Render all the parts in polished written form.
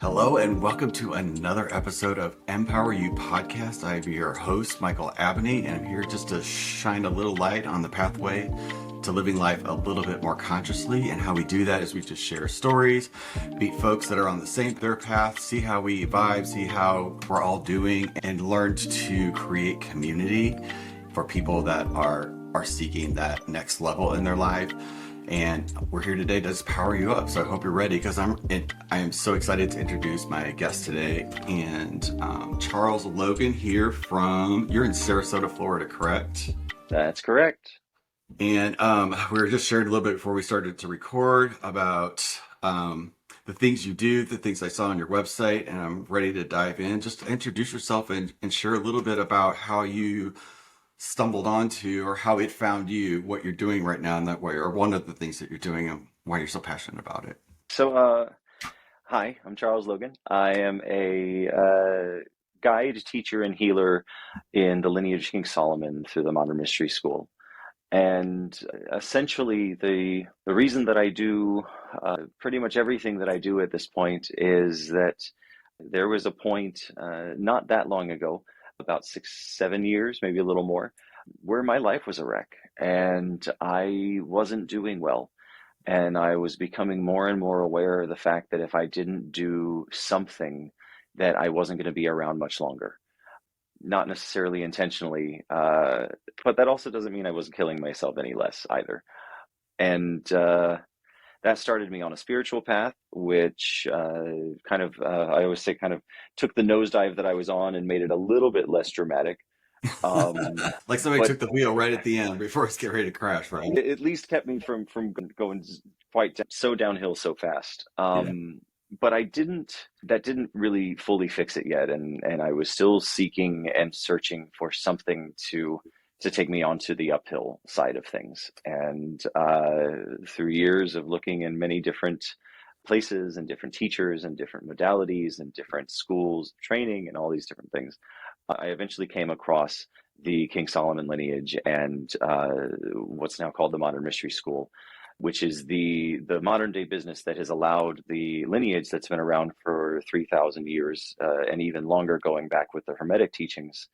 Hello and welcome to another episode of Empower You Podcast. I'm your host, Michael Abney, and I'm here just to shine a little light on the pathway to living life a little bit more consciously. And how we do that is we just share stories, meet folks that are on the same their path, see how we vibe, see how we're all doing, and learn to create community for people that are seeking that next level in their life. And we're here today to just power you up. So I hope you're ready, because I am so excited to introduce my guest today. And Charles Logan here you're in Sarasota, Florida, correct? That's correct. And we were just sharing a little bit before we started to record about the things you do, the things I saw on your website, and I'm ready to dive in. Just introduce yourself and share a little bit about how you stumbled onto, or how it found you, what you're doing right now in that way, or one of the things that you're doing and why you're so passionate about it. So, hi, I'm Charles Logan. I am a guide, teacher, and healer in the lineage King Solomon through the Modern Mystery School. And essentially, the reason that I do pretty much everything that I do at this point is that there was a point not that long ago, about 6-7 years, maybe a little more, where my life was a wreck and I wasn't doing well. And I was becoming more and more aware of the fact that if I didn't do something, that I wasn't going to be around much longer. Not necessarily intentionally, but that also doesn't mean I wasn't killing myself any less either. And that started me on a spiritual path, which I always say, kind of took the nosedive that I was on and made it a little bit less dramatic. Like somebody took the wheel right at the end before it's getting ready to crash, right? It at least kept me from going quite so downhill so fast. But that didn't really fully fix it yet. And I was still seeking and searching for something to take me onto the uphill side of things. And through years of looking in many different places and different teachers and different modalities and different schools, training and all these different things, I eventually came across the King Solomon lineage and what's now called the Modern Mystery School, which is the modern day business that has allowed the lineage that's been around for 3,000 years and even longer, going back with the Hermetic teachings,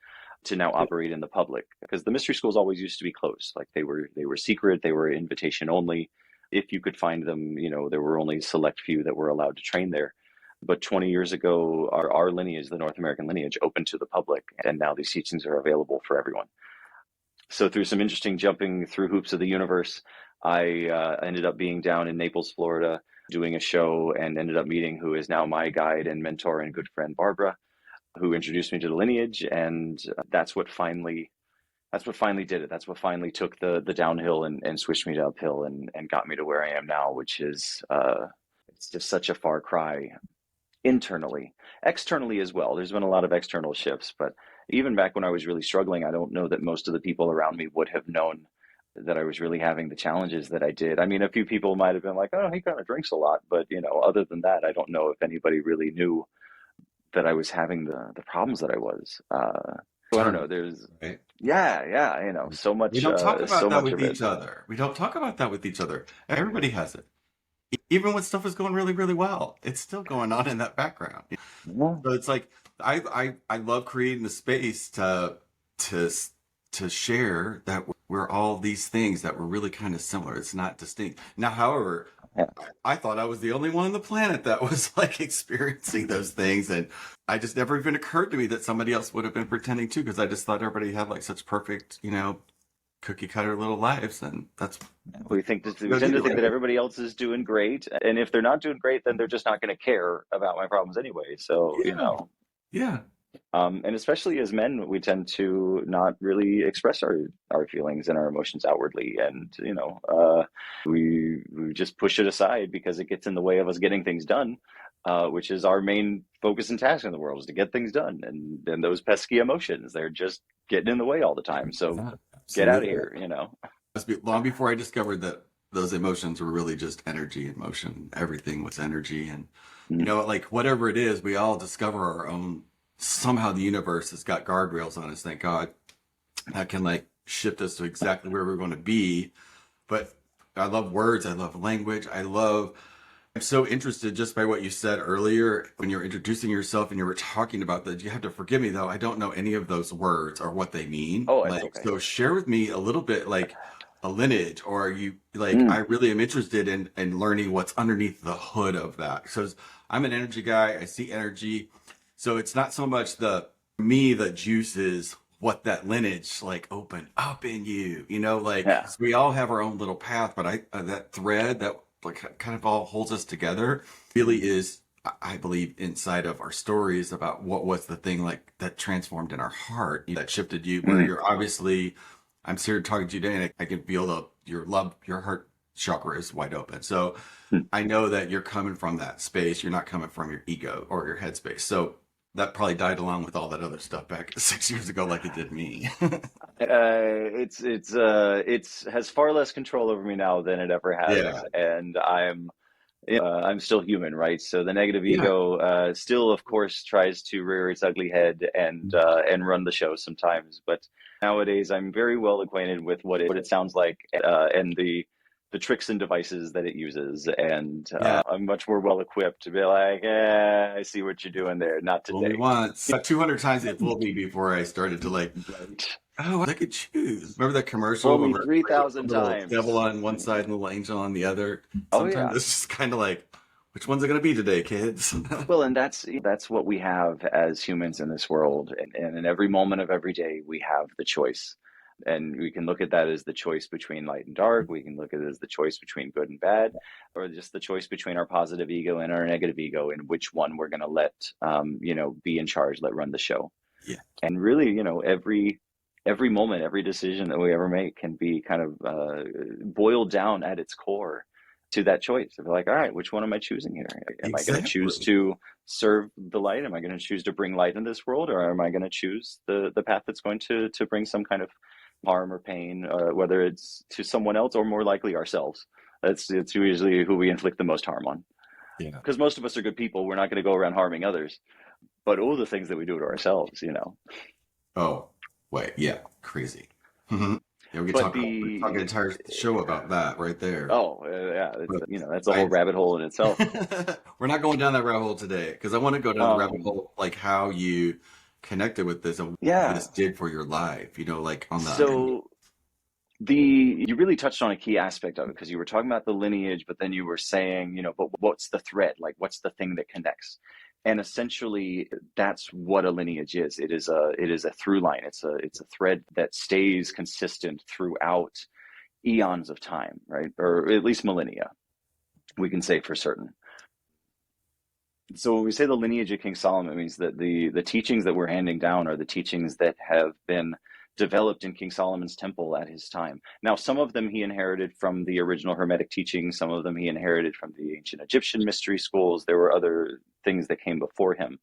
to now operate in the public. Because the mystery schools always used to be closed. Like they were secret, they were invitation only. If you could find them, there were only a select few that were allowed to train there. But 20 years ago, our lineage, the North American lineage, opened to the public, and now these teachings are available for everyone. So through some interesting jumping through hoops of the universe, I ended up being down in Naples, Florida, doing a show, and ended up meeting who is now my guide and mentor and good friend, Barbara, who introduced me to the lineage. And that's what finally did it. That's what finally took the downhill and switched me to uphill and got me to where I am now, which is it's just such a far cry internally. Externally as well, there's been a lot of external shifts, but even back when I was really struggling, I don't know that most of the people around me would have known that I was really having the challenges that I did. I mean, a few people might have been like, oh, he kind of drinks a lot, but other than that, I don't know if anybody really knew that I was having the problems that I was. So I don't know. There's, right? Yeah, so much. We don't talk about so that much with each other. We don't talk about that with each other. Everybody has it. Even when stuff is going really, really well, it's still going on in that background. Yeah. So it's like I love creating the space to share that we're all these things that were really kind of similar. It's not distinct. Now, however, Yeah. I thought I was the only one on the planet that was like experiencing those things, and I just never even occurred to me that somebody else would have been pretending too, because I just thought everybody had like such perfect, cookie cutter little lives, and we tend to think that everybody else is doing great, and if they're not doing great, then they're just not going to care about my problems anyway. So yeah. And especially as men, we tend to not really express our feelings and our emotions outwardly, and we just push it aside because it gets in the way of us getting things done, which is our main focus and task in the world, is to get things done. And those pesky emotions, they're just getting in the way all the time. So get out of here, Long before I discovered that those emotions were really just energy and motion. Everything was energy, and like whatever it is, we all discover our own. Somehow the universe has got guardrails on us, thank God, that can like shift us to exactly where we're going to be. But I love words, I love language, I love I'm so interested just by what you said earlier when you're introducing yourself and you were talking about that. You have to forgive me though. I don't know any of those words or what they mean. Oh, it's Like, okay. so share with me a little bit like a lineage, or you like, Mm, I really am interested in learning what's underneath the hood of that. So I'm an energy guy. I see energy. So it's not so much me, the juice is what that lineage like opened up in you, like yeah. 'cause we all have our own little path, but that thread that like kind of all holds us together really is, I believe, inside of our stories about what was the thing like that transformed in our heart that shifted you, where Mm, you're obviously, I'm here talking to you today and I can feel your heart chakra is wide open. So mm. I know that you're coming from that space. You're not coming from your ego or your headspace. So that probably died along with all that other stuff back 6 years ago, like it did me. It's has far less control over me now than it ever Yeah. has, and I'm still human, right? So the negative Yeah. ego still, of course, tries to rear its ugly head and run the show sometimes. But nowadays, I'm very well acquainted with what it sounds like and the tricks and devices that it uses, and Yeah. I'm much more well equipped to be like, I see what you're doing there. Not Fool me today. once. 200 times it fooled me before I started to like, Right. oh, I could choose. Remember that Fool commercial me where three like a thousand little devil times. on one side and a little angel on the other? Oh Sometimes yeah. it's just kind of like, which one's it going to be today, kids? Well, and that's what we have as humans in this world, and in every moment of every day, we have the choice, and we can look at that as the choice between light and dark. We can look at it as the choice between good and bad, or just the choice between our positive ego and our negative ego, and which one we're going to let, be in charge, let run the show. Yeah, And really, every moment, every decision that we ever make can be kind of boiled down at its core to that choice of like, all right, which one am I choosing here? Am I going to choose exactly. to serve the light? Am I going to choose to bring light in this world, or am I going to choose the path that's going to bring some kind of harm or pain, whether it's to someone else or more likely ourselves? It's usually who we inflict the most harm on, Yeah. because most of us are good people. We're not going to go around harming others, but all the things that we do to ourselves. Oh, wait. Yeah. Crazy. Mhm. Yeah, But we could talk an entire show about that right there. yeah, it's But that's a whole I, rabbit hole in itself. we're not going down that rabbit hole today because I want to go down the rabbit Um, hole, like how you connected with this and what yeah. this did for your life, like on the underneath. So the you really touched on a key aspect of it, because you were talking about the lineage, but then you were saying, but what's the thread? Like, what's the thing that connects? And essentially, that's what a lineage is. It is a through line. It's a thread that stays consistent throughout eons of time, right? Or at least millennia, we can say for certain. So when we say the lineage of King Solomon, it means that the teachings that we're handing down are the teachings that have been developed in King Solomon's temple at his time. Now, some of them he inherited from the original Hermetic teachings, some of them he inherited from the ancient Egyptian mystery schools. There were other things that came before him,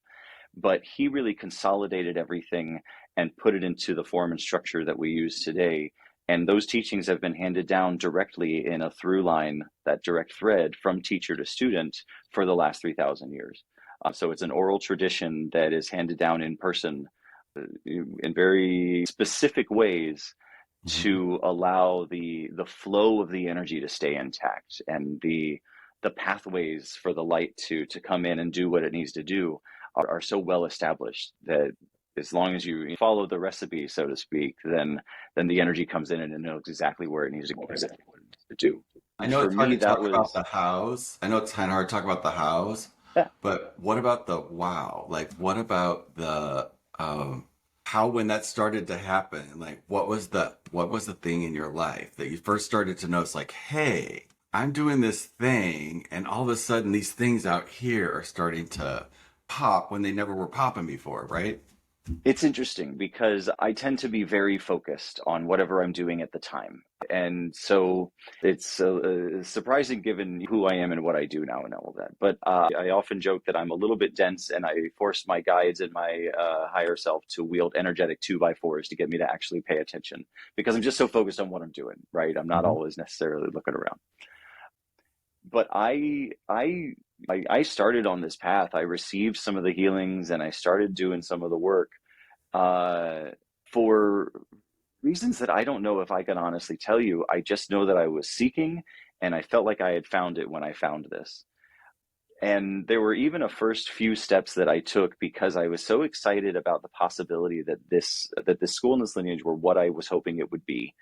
but he really consolidated everything and put it into the form and structure that we use today. And those teachings have been handed down directly in a through line, that direct thread from teacher to student for the last 3,000 years. So it's an oral tradition that is handed down in person in very specific ways Mhm. to allow the flow of the energy to stay intact, and the pathways for the light to come in and do what it needs to do are so well established that as long as you follow the recipe, so to speak, then the energy comes in and it knows exactly where it needs to go, exactly what it needs to do. I And know for it's hard me, to that talk about was the hows. I know it's kind of hard to talk about the hows, yeah. but what about the wow? Like, what about the how when that started to happen? Like, what was the thing in your life that you first started to notice? Like, hey, I'm doing this thing, and all of a sudden, these things out here are starting to pop when they never were popping before, right? It's interesting because I tend to be very focused on whatever I'm doing at the time. And so it's surprising given who I am and what I do now and all of that. But I often joke that I'm a little bit dense, and I force my guides and my higher self to wield energetic 2x4s to get me to actually pay attention, because I'm just so focused on what I'm doing, right? I'm not Mhm. always necessarily looking around. But I started on this path. I received some of the healings and I started doing some of the work uh, for reasons that I don't know if I can honestly tell you. I just know that I was seeking, and I felt like I had found it when I found this. And there were even a first few steps that I took because I was so excited about the possibility that this school and this lineage were what I was hoping it would be.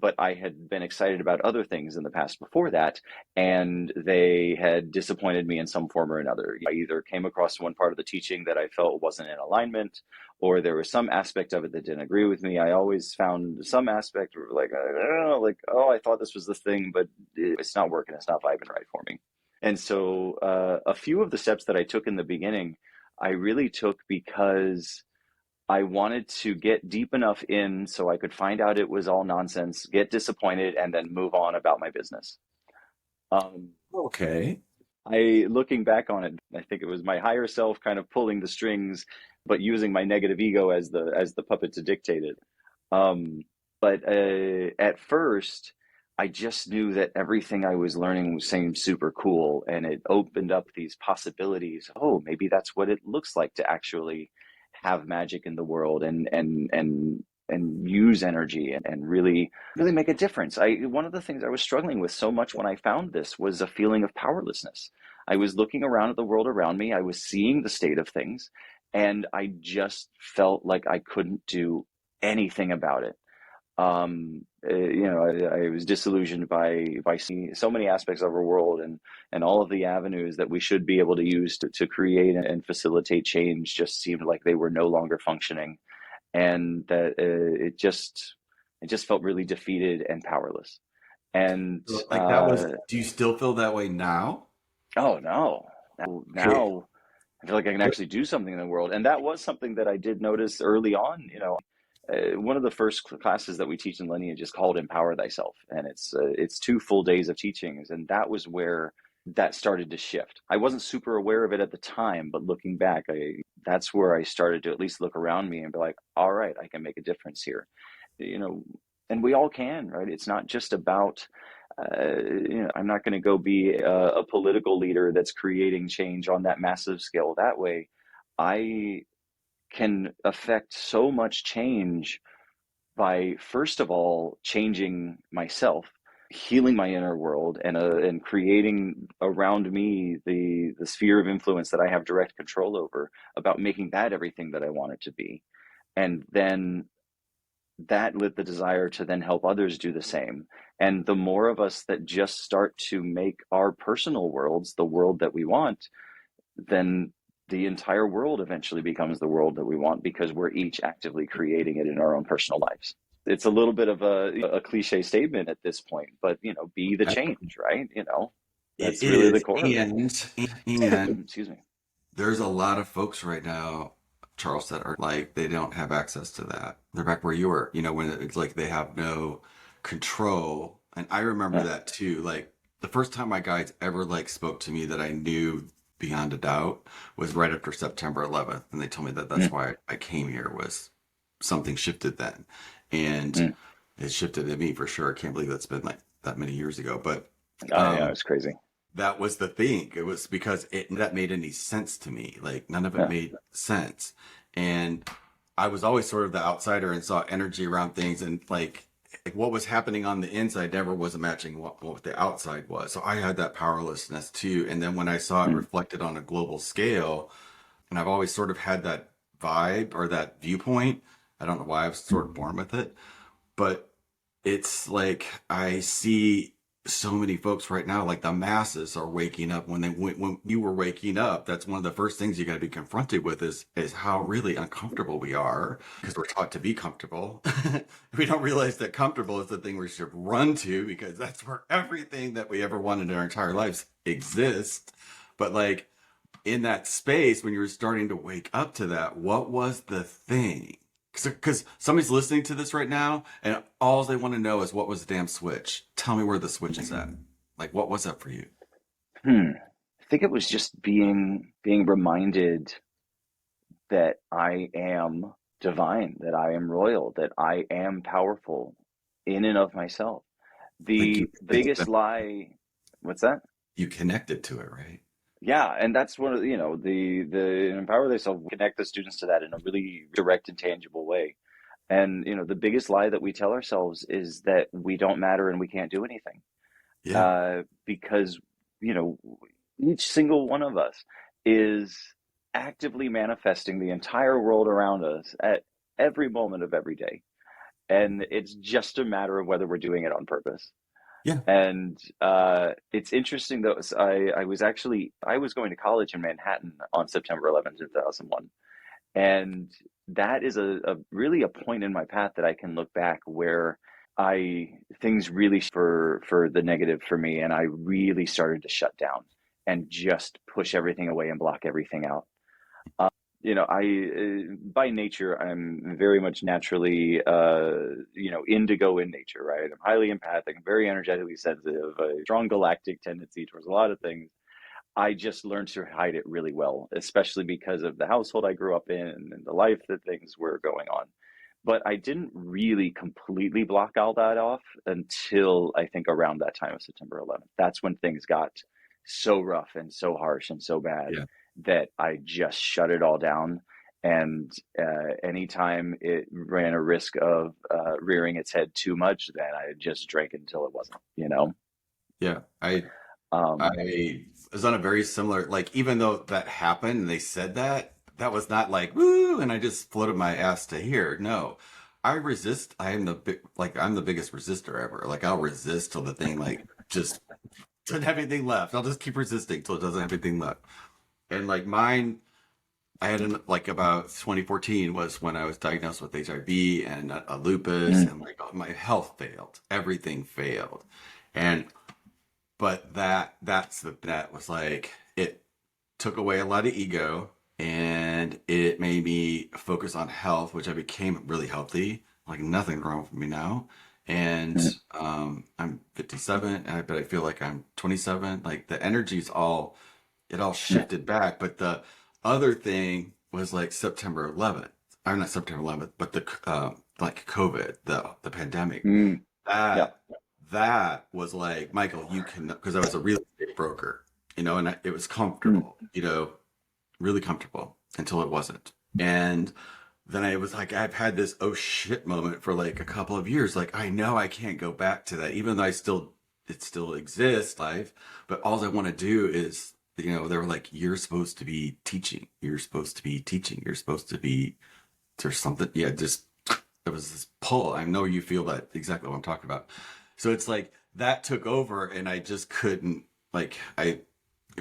But I had been excited about other things in the past before that, and they had disappointed me in some form or another. I either came across one part of the teaching that I felt wasn't in alignment, or there was some aspect of it that didn't agree with me. I always found some aspect like, I don't know, like, oh, I thought this was the thing, but it's not working. It's not vibing right for me. And so a few of the steps that I took in the beginning, I really took because I wanted to get deep enough in so I could find out it was all nonsense, get disappointed, and then move on about my business. Um, Okay. Looking back on it, I think it was my higher self kind of pulling the strings, but using my negative ego as the puppet to dictate it. Um, but at first, I just knew that everything I was learning seemed super cool, and it opened up these possibilities. Oh, maybe that's what it looks like to actually have magic in the world and use energy and really make a difference. One of the things I was struggling with so much when I found this was a feeling of powerlessness. I was looking around at the world around me, I was seeing the state of things, and I just felt like I couldn't do anything about it. I was disillusioned by seeing so many aspects of our world and all of the avenues that we should be able to use to create and facilitate change just seemed like they were no longer functioning, and that it just felt really defeated and powerless. And So, like that was, do you still feel that way now? oh no, Okay. now I feel like I can actually do something in the world. And that was something that I did notice early on. One of the first classes that we teach in lineage is called Empower Thyself, and it's 2 full days of teachings, and that was where that started to shift. I wasn't super aware of it at the time, but looking back, that's where I started to at least look around me and be like, all right, I can make a difference here. You know, and we all can, right? It's not just about I'm not going to go be a political leader that's creating change on that massive scale that way. I can affect so much change by, first of all, changing myself, healing my inner world, and creating around me the sphere of influence that I have direct control over, about making that everything that I want it to be. And then that lit the desire to then help others do the same. And the more of us that just start to make our personal worlds the world that we want, then the entire world eventually becomes the world that we want, because we're each actively creating it in our own personal lives. It's a little bit of a cliche statement at this point, but be the change, right? It That's really the is, core of it. and Excuse me. there's a lot of folks right now, Charles, that are like they don't have access to that. They're back where you were, when it's like they have no control. And I remember Yeah. that too. Like the first time my guides ever like spoke to me that I knew beyond a doubt was right after September 11th, and they told me that that's Mm, why I came here, was something shifted then, and mm. it shifted in me for sure. I can't believe that's been like that many years ago, but Oh yeah, um it's crazy. that was the thing. It was because that made any sense to me. Like none of it Yeah. made sense. And I was always sort of the outsider and saw energy around things, and like what was happening on the inside never was matching what the outside was. So I had that powerlessness too. And then when I saw it Mm, reflected on a global scale, and I've always sort of had that vibe or that viewpoint. I don't know why I was sort of born with it, but it's like I see so many folks right now, like the masses are waking up. When you were waking up, that's one of the first things you got to be confronted with is how really uncomfortable we are, because we're taught to be comfortable. We don't realize that comfortable is the thing we should run to, because that's where everything that we ever wanted in our entire lives exists. But like in that space, when you're starting to wake up to that, what was the thing? Because somebody's listening to this right now, and all they want to know is what was the damn switch. Tell me where the switch is at. Like, what was that for you? I think it was just being reminded that I am divine, that I am royal, that I am powerful in and of myself. Like The biggest lie, what's that? you connected to it, right? Yeah, and that's one of the empower thyself, connect the students to that in a really direct and tangible way. And the biggest lie that we tell ourselves is that we don't matter and we can't do anything. Yeah. Because you know each single one of us is actively manifesting the entire world around us at every moment of every day. And it's just a matter of whether we're doing it on purpose. Yeah. And it's interesting though. I was going to college in Manhattan on September 11th, 2001. And that is a really a point in my path that I can look back where things really for the negative for me, and I really started to shut down and just push everything away and block everything out. I by nature I'm very much naturally indigo in nature, right? I'm highly empathic, I'm very energetically sensitive, a strong galactic tendency towards a lot of things. I just learned to hide it really well, especially because of the household I grew up in and the life that things were going on. But I didn't really completely block all that off until I think around that time of September 11th. That's when things got so rough and so harsh and so bad Yeah. that I just shut it all down. And anytime it ran a risk of rearing its head too much, then I just drank it until it wasn't. Yeah. Um, I was on a very similar, like, even though that happened and they said that, that was not like, woo, and I just floated my ass to here. No, I resist. I'm the biggest resistor ever. Like, I'll resist till the thing, like, just doesn't have anything left. I'll just keep resisting till it doesn't have anything left. And, like, mine, I had like about 2014 was when I was diagnosed with HIV and a lupus, mm, and like my health failed. Everything failed. And but that was like it took away a lot of ego, and it made me focus on health, which I became really healthy. Like nothing wrong with me now. And mm, I'm 57, but I feel like I'm 27. Like the energy's all it all shifted back. But the other thing was like September 11th. I'm not September 11th, but the like COVID, the pandemic. mm, yeah. That that was like, Michael, you can, because I was a real estate broker, and it was Mm, comfortable, really comfortable until it wasn't. And then I was like, I've had this oh shit moment for like a couple of years. Like I know I can't go back to that, even though it still exists, life. But all I want to do is, they were like, you're supposed to be teaching. You're supposed to be teaching. You're supposed to be, there's something. Yeah, just, there was this pull. I know you feel that exactly what I'm talking about. So it's like that took over and I just couldn't, it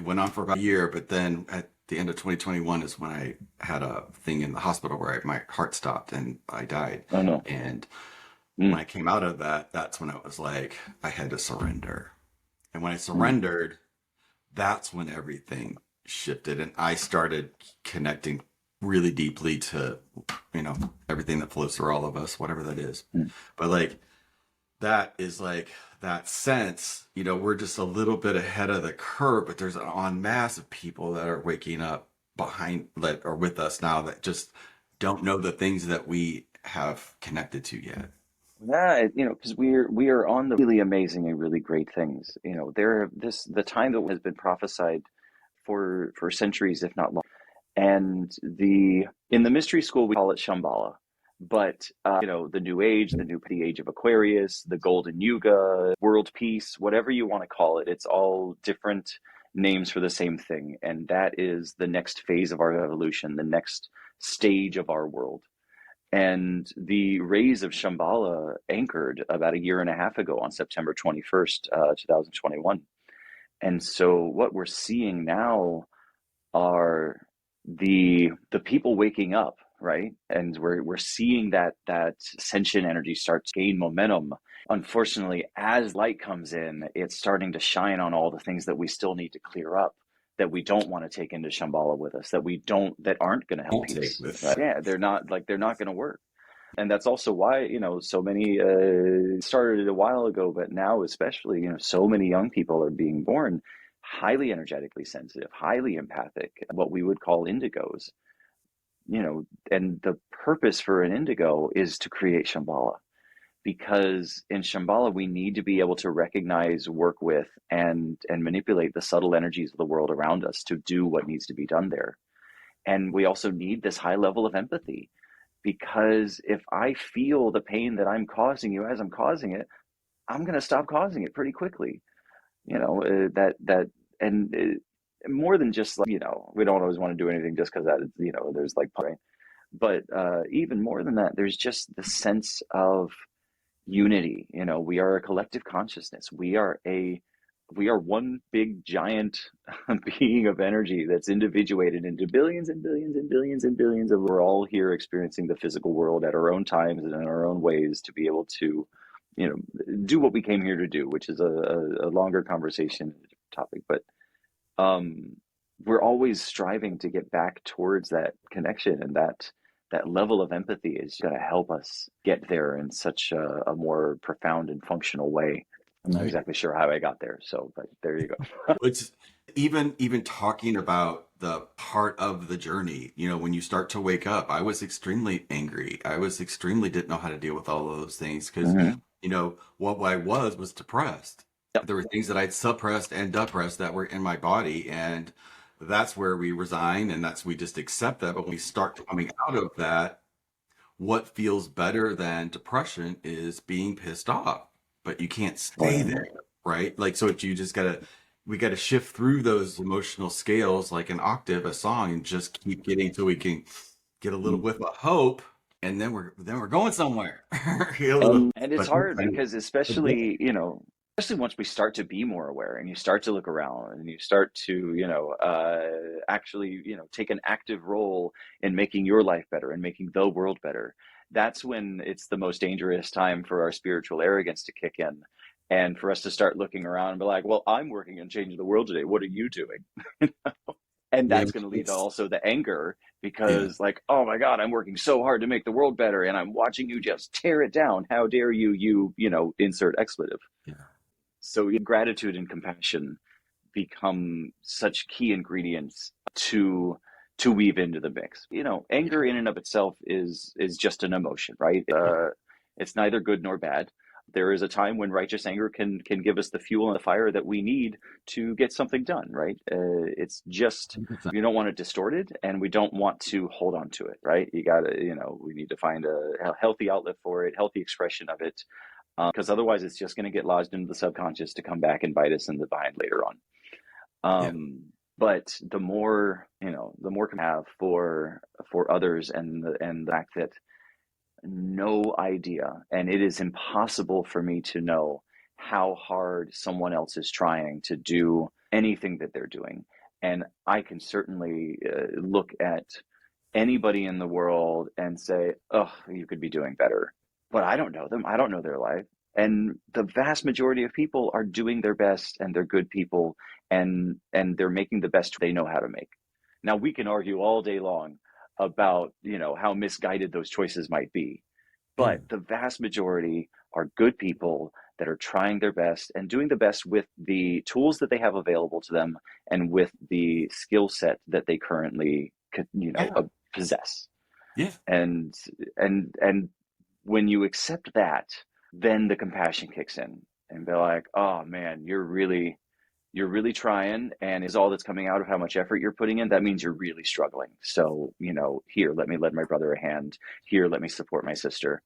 went on for about a year, but then at the end of 2021 is when I had a thing in the hospital where my heart stopped and I died. oh no. And when Mm, I came out of that, that's when it was like I had to surrender. And when I mm, surrendered, that's when everything shifted and I started connecting really deeply to, everything that flows through all of us, whatever that is. mm. But like, that is like that sense, we're just a little bit ahead of the curve, but there's an en masse of people that are waking up behind that are with us now that just don't know the things that we have connected to yet. Yeah, because we are on the really amazing and really great things. The time that has been prophesied for centuries, if not long. And in the mystery school we call it Shambhala, but the New Age, the Age of Aquarius, the Golden Yuga, World Peace, whatever you want to call it, it's all different names for the same thing, and that is the next phase of our evolution, the next stage of our world. And the rays of Shambhala anchored about a year and a half ago on September 21st, 2021. And so what we're seeing now are the people waking up, right? And we're seeing that ascension energy start to gain momentum. Unfortunately, as light comes in, it's starting to shine on all the things that we still need to clear up, that we don't want to take into Shambhala with us, that aren't going to help Won't take peace, with. right? Yeah, they're not going to work. And that's also why, so many started a while ago, but now especially, so many young people are being born highly energetically sensitive, highly empathic, what we would call indigos, and the purpose for an indigo is to create Shambhala, because in Shambhala we need to be able to recognize, work with, and manipulate the subtle energies of the world around us to do what needs to be done there. And we also need this high level of empathy, because if I feel the pain that I'm causing you as I'm causing it, I'm going to stop causing it pretty quickly. That and more than just like, we don't always want to do anything just because that, there's like, right? But even more than that, there's just the sense of unity. We are a collective consciousness. We are one big giant being of energy that's individuated into billions and billions and billions and billions of. We're all here experiencing the physical world at our own times and in our own ways to be able to, do what we came here to do, which is a longer conversation, a different topic. But we're always striving to get back towards that connection, and that level of empathy is going to help us get there in such a more profound and functional way. I'm not exactly sure how I got there, but there you go. It's even talking about the part of the journey, when you start to wake up, I was extremely angry. I was extremely didn't know how to deal with all of those things because, what I was depressed. Yep. There were things that I'd suppressed and depressed that were in my body, and that's where we resign, and we just accept that. But when we start coming out of that, what feels better than depression is being pissed off, but you can't stay there, right? Like, so we gotta shift through those emotional scales like an octave, a song, and just keep getting till we can get a little whiff of hope, and then we're going somewhere. And it's hard because especially once we start to be more aware and you start to look around and you start to actually take an active role in making your life better and making the world better, that's when it's the most dangerous time for our spiritual arrogance to kick in, and for us to start looking around and be like, well, I'm working on changing the world today, what are you doing? And that's going to lead to also the anger, because like, oh my God, I'm working so hard to make the world better and I'm watching you just tear it down. How dare you insert expletive. Yeah. So gratitude and compassion become such key ingredients to weave into the mix. Anger in and of itself is just an emotion, right? It's neither good nor bad. There is a time when righteous anger can give us the fuel and the fire that we need to get something done, right? It's just, you don't want it distorted, and we don't want to hold on to it, right? You gotta, we need to find a healthy outlet for it, healthy expression of it, because otherwise it's just going to get lodged into the subconscious to come back and bite us in the behind later on. But the more we have for others, and the fact that no idea, and it is impossible for me to know how hard someone else is trying to do anything that they're doing. And I can certainly look at anybody in the world and say, oh, you could be doing better. But I don't know them. I don't know their life. And the vast majority of people are doing their best, and they're good people, and they're making the best they know how to make. Now, we can argue all day long about, how misguided those choices might be. But the vast majority are good people that are trying their best and doing the best with the tools that they have available to them and with the skill set that they currently, possess. Yeah. And when you accept that, then the compassion kicks in, and be like, oh man, you're really trying, and is all that's coming out of how much effort you're putting in, that means you're really struggling. So, here, let me lend my brother a hand. Here, let me support my sister,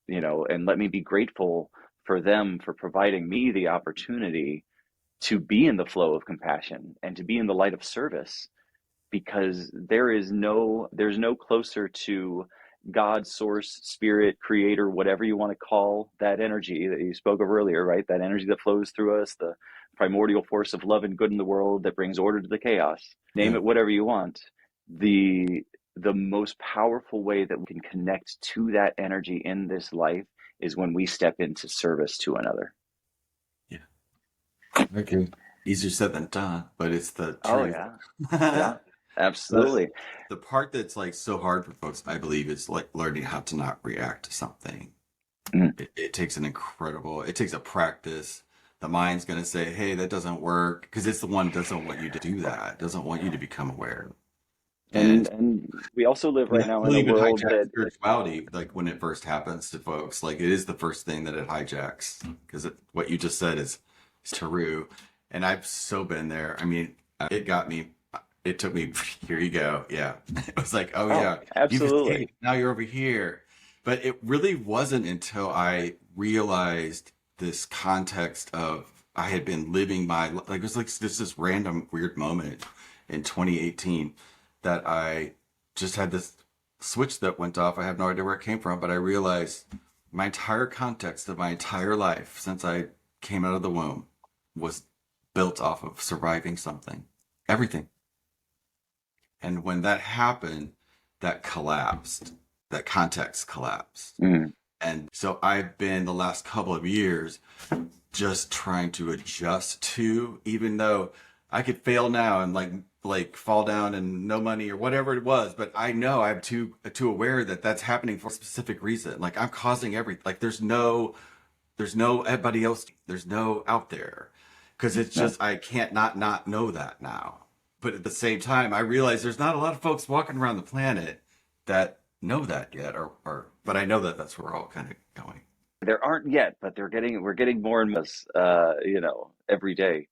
and let me be grateful for them for providing me the opportunity to be in the flow of compassion and to be in the light of service, because there's no closer to God, source, spirit, creator, whatever you want to call that energy that you spoke of earlier, right? That energy that flows through us, the primordial force of love and good in the world that brings order to the chaos. Name it whatever you want. The most powerful way that we can connect to that energy in this life is when we step into service to another. Yeah. Okay. Easier said than done, but it's the truth. Oh yeah. Yeah. Absolutely. The part that's like so hard for folks, I believe, is like learning how to not react to something. It takes it takes a practice. The mind's going to say, hey, that doesn't work, because it's the one that doesn't want you to do that. It doesn't want you to become aware. And we also live right now in a world that spirituality, like when it first happens to folks, like it is the first thing that it hijacks, because what you just said is true. And I've so been there. I mean, it got me. It took me, here you go. Yeah. It was like, oh yeah, absolutely. Now you're over here. But it really wasn't until I realized this context of I had been living like, it was like this random weird moment in 2018 that I just had this switch that went off. I have no idea where it came from, but I realized my entire context of my entire life since I came out of the womb was built off of surviving something. Everything. And when that happened, that collapsed. That context collapsed. Mm. And so I've been the last couple of years just trying to adjust to, even though I could fail now and like fall down and no money or whatever it was, but I know I'm too aware that that's happening for a specific reason. Like I'm causing everything. Like there's no everybody else. There's no out there, because it's just I can't not know that now. But at the same time, I realize there's not a lot of folks walking around the planet that know that yet, or but I know that that's where we're all kind of going. There aren't yet, but we're getting more and more, every day.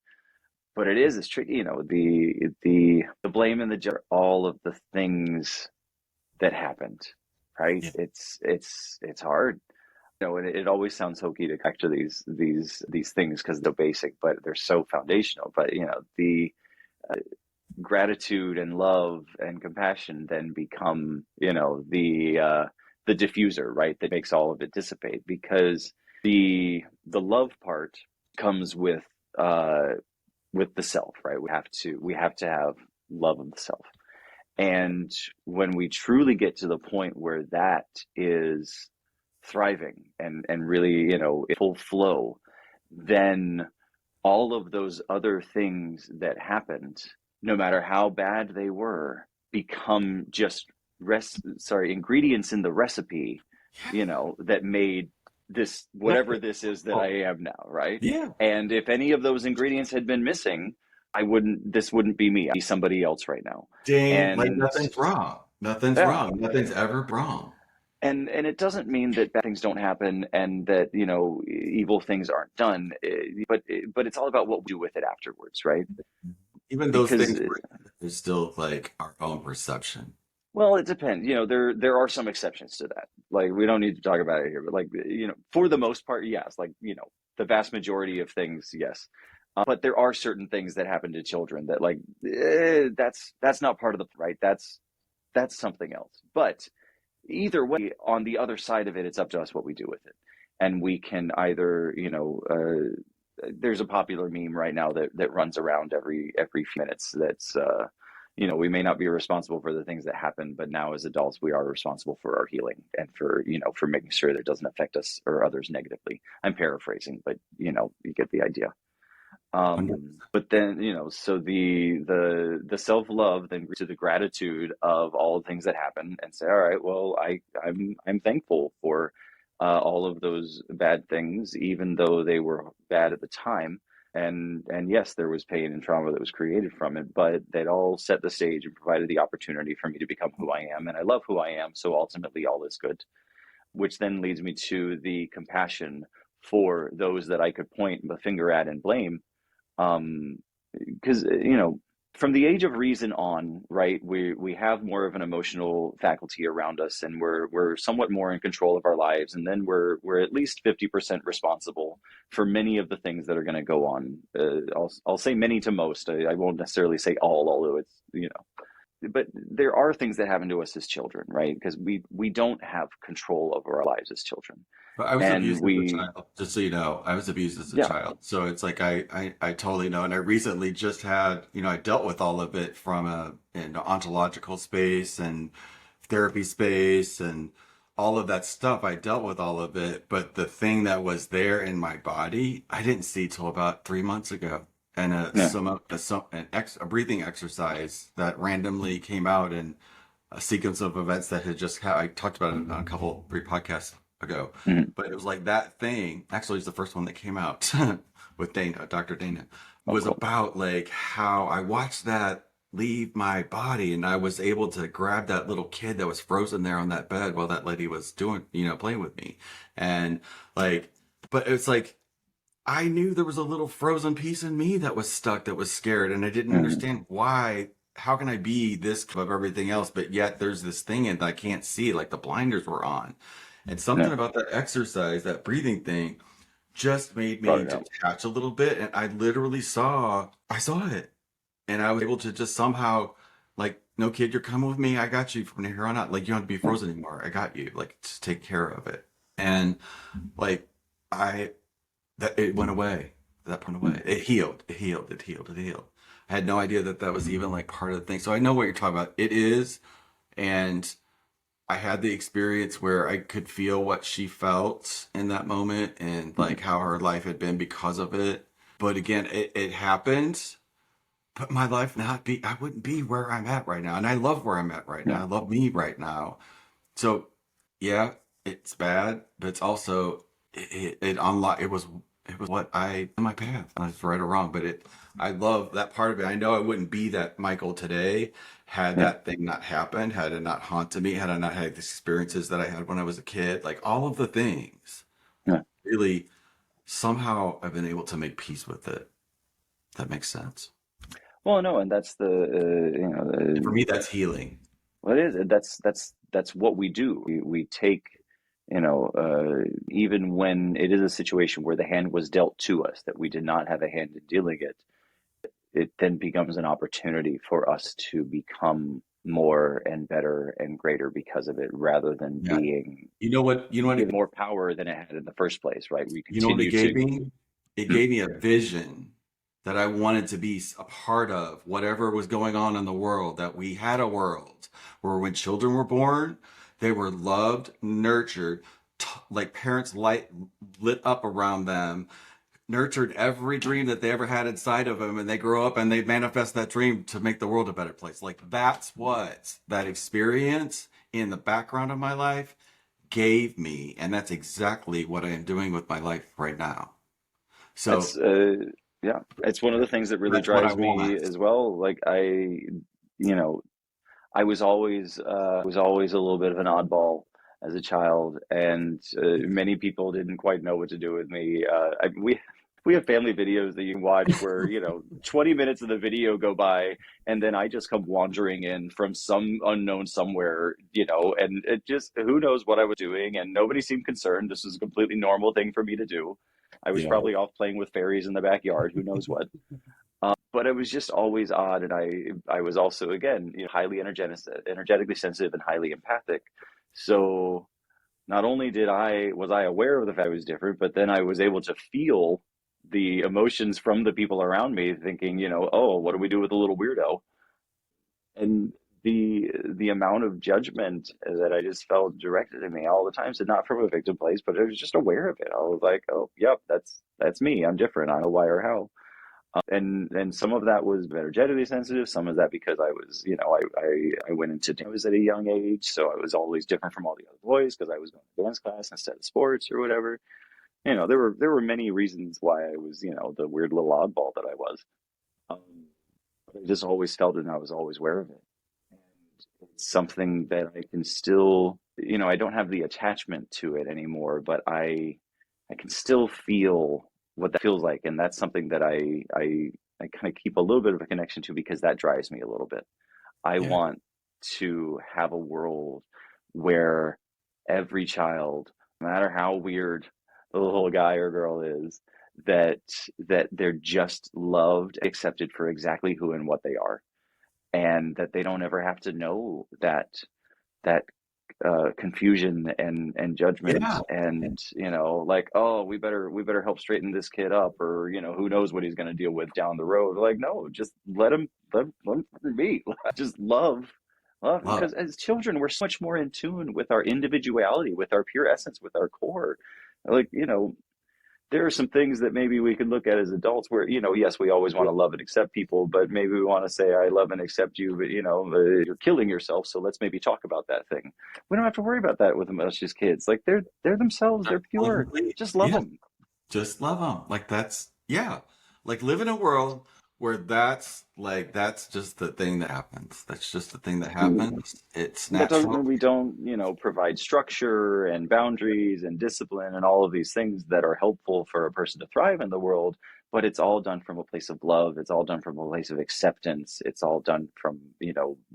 But it's tricky, the blame and the judge, all of the things that happened, right? Yeah. It's hard. And it always sounds hokey to back to these things because they're basic, but they're so foundational. But the gratitude and love and compassion then become, the diffuser, right? That makes all of it dissipate, because the love part comes with the self, right? We have to have love of the self. And when we truly get to the point where that is thriving and really, in full flow, then all of those other things that happened, no matter how bad they were, become just ingredients in the recipe, that made this, whatever this is that I am now, right? Yeah. And if any of those ingredients had been missing, this wouldn't be me. I'd be somebody else right now. Dang, like And nothing's wrong. Nothing's yeah, wrong. Nothing's ever wrong. and it doesn't mean that bad things don't happen and that evil things aren't done, but it's all about what we do with it afterwards, right? Even those Because things is still like our own perception. well, it depends. There are some exceptions to that. Like we don't need to talk about it here, but like for the most part, yes. Like the vast majority of things, yes. But there are certain things that happen to children that that's not part of the right. That's something else. But either way, on the other side of it, it's up to us what we do with it, and we can either there's a popular meme right now that runs around every few minutes that's we may not be responsible for the things that happen, but now as adults we are responsible for our healing and for for making sure that it doesn't affect us or others negatively. I'm paraphrasing, but you get the idea. But then so the self-love then to the gratitude of all the things that happen, and say, all right, well, I'm thankful for all of those bad things, even though they were bad at the time. And yes, there was pain and trauma that was created from it, but they'd all set the stage and provided the opportunity for me to become who I am. And I love who I am. So ultimately all is good, which then leads me to the compassion for those that I could point the finger at and blame. Because from the age of reason on, right, we have more of an emotional faculty around us, and we're somewhat more in control of our lives, and then we're at least 50% responsible for many of the things that are going to go on. I'll say many to most. I won't necessarily say all, although it's but there are things that happen to us as children, right? Because we don't have control over our lives as children. But I was And abused as a child, just so you know. I was abused as a yeah, child. So it's like I totally know. And I recently just had, I dealt with all of it from an ontological space and therapy space and all of that stuff. I dealt with all of it. But the thing that was there in my body, I didn't see till about 3 months ago. And yeah, a breathing exercise that randomly came out in a sequence of events that had just I talked about it on a couple 3 podcasts ago, mhm. but it was like that thing actually is the first one that came out with Dr. Dana, Oh, was cool. about like how I watched that leave my body, and I was able to grab that little kid that was frozen there on that bed while that lady was doing, playing with me. And like, but it's like I knew there was a little frozen piece in me that was stuck, that was scared, and I didn't Mhm. understand why. How can I be this of everything else, but yet there's this thing and I can't see, like the blinders were on. And Yeah. something about that exercise, that breathing thing, just made brought me it out. detach a little bit, and I saw it, and I was able to just somehow, like, no kid, you're coming with me. I got you from here on out. Like, you don't have to be Yeah. frozen anymore. I got you. Like, just take care of it. And like, I that it went away. That went away. Mm. It healed. It healed. It healed. It healed. I had no idea that that was even like part of the thing. So I know what you're talking about. It is, and I had the experience where I could feel what she felt in that moment and Mm. like how her life had been because of it. But again, it happened. But my life not be, I wouldn't be where I'm at right now. And I love where I'm at right now. Yeah. I love me right now. So yeah, it's bad, but it's also, it unlocked, it was what I, my path. I was right or wrong, but I love that part of it. I know I wouldn't be that Michael today had Yeah. that thing not happened, had it not haunted me, had I not had the experiences that I had when I was a kid, like all of the things Yeah. really somehow I've been able to make peace with it. That makes sense. Well, no, and that's the And for me, that's healing. what it is. That's what we do. We take, even when it is a situation where the hand was dealt to us that we did not have a hand in dealing it, it then becomes an opportunity for us to become more and better and greater because of it, rather than Yeah. being You know what given more power than it had in the first place, right? We You know what it continue gave to. me? It gave me a vision that I wanted to be a part of, whatever was going on in the world, that we had a world where when children were born, they were loved, nurtured, like parents lit up around them, nurtured every dream that they ever had inside of them, and they grow up and they manifest that dream to make the world a better place. Like that's what that experience in the background of my life gave me, and that's exactly what I am doing with my life right now. So That's yeah, it's one of the things that really that's what I drives me want. as well. Like you know, I was always a little bit of an oddball as a child, and many people didn't quite know what to do with me. We have family videos that you can watch where 20 minutes of the video go by, and then I just come wandering in from some unknown somewhere, and it just who knows what I was doing, and nobody seemed concerned. This was a completely normal thing for me to do. I was Yeah. probably off playing with fairies in the backyard. Who knows what? But it was just always odd, and I was also again highly energetically sensitive and highly empathic. So not only did I was I aware of the fact I was different, but then I was able to feel the emotions from the people around me, thinking, oh, what do we do with a little weirdo? And the amount of judgment that I just felt directed at me all the time, so not from a victim place, but I was just aware of it. I was like, oh, yep, that's me. I'm different. I don't know why or how. And some of that was energetically sensitive. Some of that because I was, I went into dance at a young age, so I was always different from all the other boys because I was going to dance class instead of sports or whatever. There were many reasons why I was, the weird little oddball that I was. But I just always felt it, and I was always aware of it. And it's something that I can still, I don't have the attachment to it anymore, but I can still feel what that feels like, and that's something that I kind of keep a little bit of a connection to because that drives me a little bit. I Yeah. want to have a world where every child, no matter how weird the little guy or girl is, that that they're just loved, accepted for exactly who and what they are, and that they don't ever have to know that confusion and judgment Yeah. and like, oh, we better help straighten this kid up, or who knows what he's going to deal with down the road. Like, no, just let him be. Just love, Love. because as children we're so much more in tune with our individuality, with our pure essence, with our core. Like, there are some things that maybe we could look at as adults where, yes, we always want to love and accept people, but maybe we want to say, I love and accept you, but, you're killing yourself. So let's maybe talk about that thing. We don't have to worry about that with them as just kids. Like, they're themselves. They're pure. Complete. Just love Yeah. them. Just love them. Like that's, yeah. Like live in a world where that's just the thing that happens. That's just the thing that happens. It's That doesn't natural. mean we don't, provide structure and boundaries and discipline and all of these things that are helpful for a person to thrive in the world. But it's all done from a place of love. It's all done from a place of acceptance. It's all done from,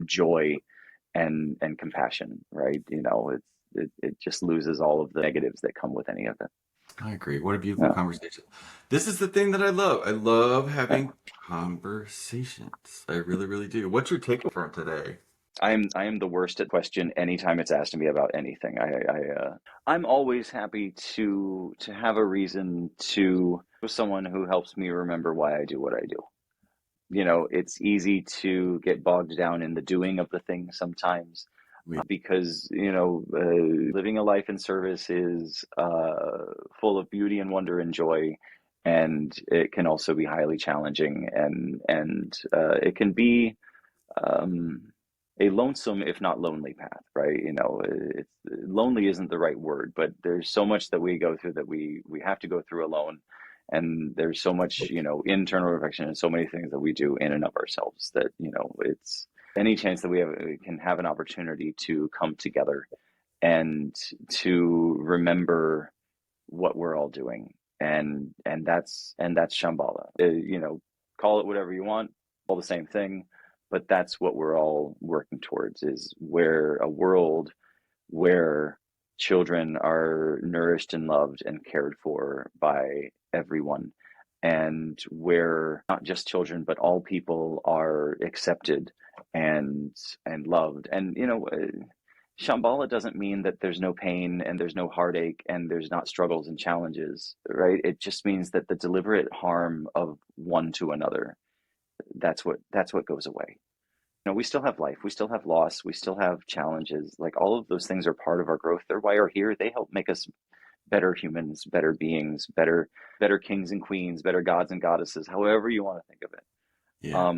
joy and compassion, right? It just loses all of the negatives that come with any of it. I agree. What a beautiful Yeah. conversation. This is the thing that I love. I love having conversations. I really, really do. What's your take from today? I am the worst at question anytime it's asked me about anything. I'm always happy to have a reason to someone who helps me remember why I do what I do. It's easy to get bogged down in the doing of the thing sometimes, We, because living a life in service is full of beauty and wonder and joy, and it can also be highly challenging, and it can be um, a lonesome, if not lonely path, right? It's lonely isn't the right word, but there's so much that we go through that we have to go through alone. And there's so much, internal reflection and so many things that we do in and of ourselves that, it's any chance that we can have an opportunity to come together and to remember what we're all doing. And that's Shambhala. Call it whatever you want, all the same thing, but that's what we're all working towards, is where a world where children are nourished and loved and cared for by everyone, and where not just children but all people are accepted and loved. And Shambhala doesn't mean that there's no pain and there's no heartache and there's not struggles and challenges, right? It just means that the deliberate harm of one to another, that's what goes away. We still have life, we still have loss, we still have challenges. Like, all of those things are part of our growth. They're why we're here. They help make us better humans, better beings, better kings and queens, better gods and goddesses, however you want to think of it. yeah.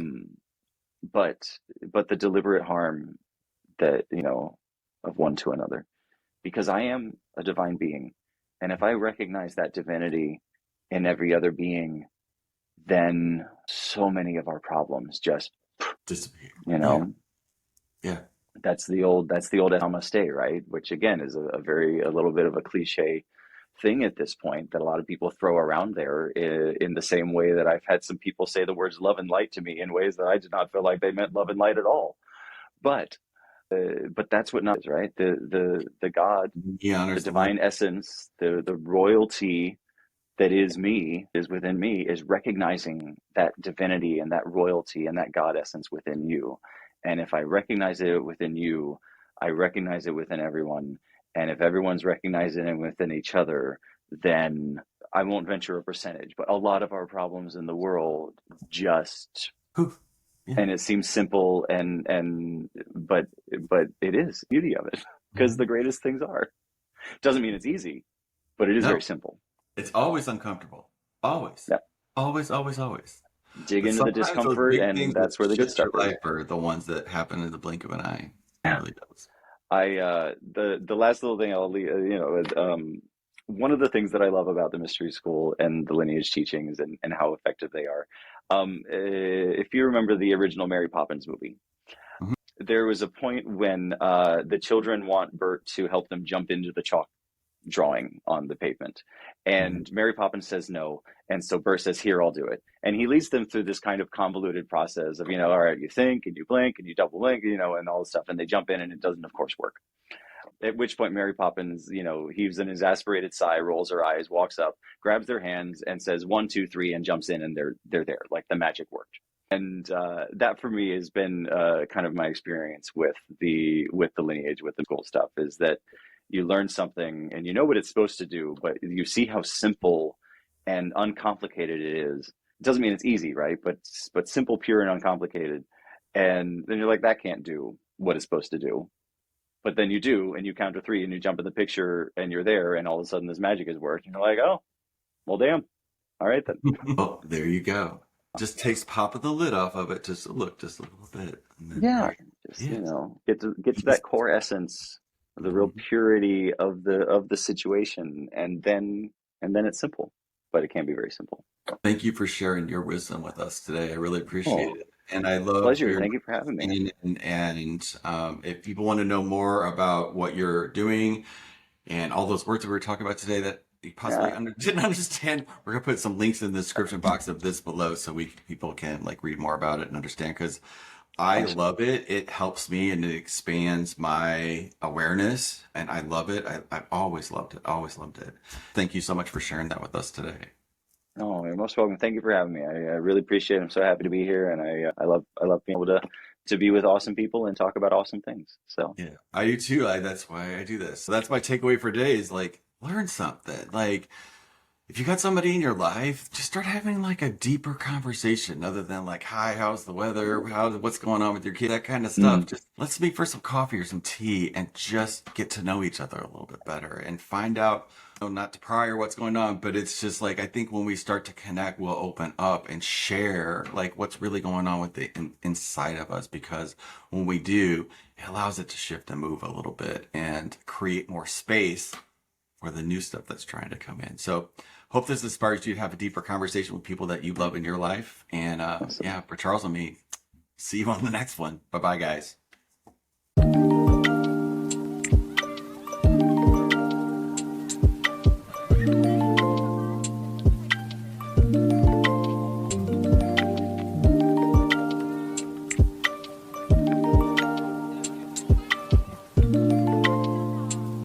But the deliberate harm that, of one to another, because I am a divine being, and if I recognize that divinity in every other being, then so many of our problems just Disappear. you know Yeah. that's the old namaste, right? Which again is a little bit of a cliche thing at this point that a lot of people throw around there, in the same way that I've had some people say the words love and light to me in ways that I did not feel like they meant love and light at all. But that's what not is, right? The God, the divine essence, the royalty that is me, is within me, is recognizing that divinity and that royalty and that God essence within you. And if I recognize it within you, I recognize it within everyone. And if everyone's recognizing it within each other, then I won't venture a percentage, but a lot of our problems in the world just, Poof. Yeah. and it seems simple, but it is the beauty of it, because the greatest things are. Doesn't mean it's easy, but it is very simple. It's always uncomfortable. Always. Yeah. Always, always, always. Dig But into the sometimes those discomfort, big and things that's where the good shift your stuff is. life are the ones that happen in the blink of an eye. It Yeah. really does. The last little thing I'll leave, one of the things that I love about the mystery school and the lineage teachings, and how effective they are. If you remember the original Mary Poppins movie, Mhm. there was a point when the children want Bert to help them jump into the chalk drawing on the pavement, and Mary Poppins says no, and so Bert says, here, I'll do it. And he leads them through this kind of convoluted process of, all right, you think and you blink and you double blink, and all this stuff, and they jump in, and it doesn't, of course, work. At which point Mary Poppins, heaves an exasperated sigh, rolls her eyes, walks up, grabs their hands, and says 1, 2, 3, and jumps in, and they're there, like the magic worked. And that for me has been kind of my experience with the lineage, with the cool stuff, is that you learn something and you know what it's supposed to do, but you see how simple and uncomplicated it is. It doesn't mean it's easy, right? But simple, pure, and uncomplicated. And then you're like, that can't do what it's supposed to do. But then you do, and you count to 3, and you jump in the picture, and you're there, and all of a sudden this magic has worked. And you're like, oh, well, damn. All right, then. Oh, there you go. Just takes popping the lid off of it, just a little bit. And then Yeah, just get to that core essence, the real purity of the situation, and then it's simple, but it can be very simple. Thank you for sharing your wisdom with us today. I really appreciate it, and I love Pleasure. your Thank you for having me. and if people want to know more about what you're doing and all those words that we were talking about today that you possibly didn't understand, we're gonna put some links in the description box of this below so people can read more about it and understand, because I Awesome. love it. It helps me and it expands my awareness, and I love it. I've always loved it. Always loved it. Thank you so much for sharing that with us today. Oh, you're most welcome. Thank you for having me. I really appreciate it. I'm so happy to be here, and I love being able to be with awesome people and talk about awesome things. So Yeah, I do too. That's why I do this. So that's my takeaway for today is like learn something. Like if you got somebody in your life, just start having like a deeper conversation other than like, hi, how's the weather? What's going on with your kid? That kind of stuff. mm, Just let's meet for some coffee or some tea and just get to know each other a little bit better and find out, not to pry or what's going on, but it's just like, I think when we start to connect, we'll open up and share like what's really going on with the inside of us. Because when we do, it allows it to shift and move a little bit and create more space or the new stuff that's trying to come in. So hope this inspires you to have a deeper conversation with people that you love in your life. And awesome. yeah, for Charles and me, see you on the next one. Bye bye, guys.